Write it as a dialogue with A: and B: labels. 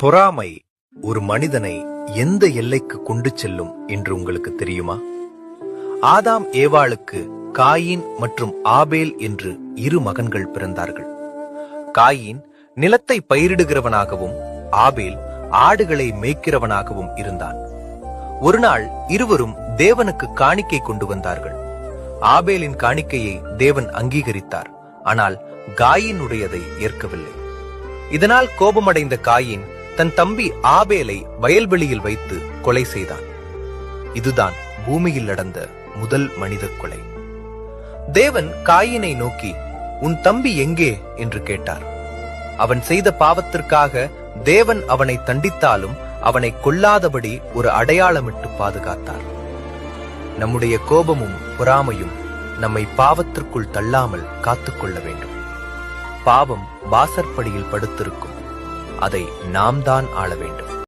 A: பொறாமை ஒரு மனிதனை எந்த எல்லைக்கு கொண்டு செல்லும் என்று உங்களுக்கு தெரியுமா? ஆதாம் ஏவாளுக்கு காயின் மற்றும் ஆபேல் என்று இரு மகன்கள் பிறந்தார்கள். காயின் நிலத்தை பயிரிடுகிறவனாகவும் ஆபேல் ஆடுகளை மேய்க்கிறவனாகவும் இருந்தான். ஒரு நாள் இருவரும் தேவனுக்கு காணிக்கை கொண்டு வந்தார்கள். ஆபேலின் காணிக்கையை தேவன் அங்கீகரித்தார், ஆனால் காயினுடையதை ஏற்கவில்லை. இதனால் கோபமடைந்த காயின் தன் தம்பி ஆபேலை வயல்வெளியில் வைத்து கொலை செய்தான். இதுதான் பூமியில் நடந்த முதல் மனித கொலை. தேவன் காயினை நோக்கி, உன் தம்பி எங்கே என்று கேட்டார். அவன் செய்த பாவத்திற்காக தேவன் அவனை தண்டித்தாலும் அவனை கொல்லாதபடி ஒரு அடையாளமிட்டு பாதுகாத்தார். நம்முடைய கோபமும் பொறாமையும் நம்மை பாவத்திற்குள் தள்ளாமல் காத்துக்கொள்ள வேண்டும். பாவம் வாசற்படியில் படுத்திருக்கும், அதை நாம் தான் ஆள வேண்டும்.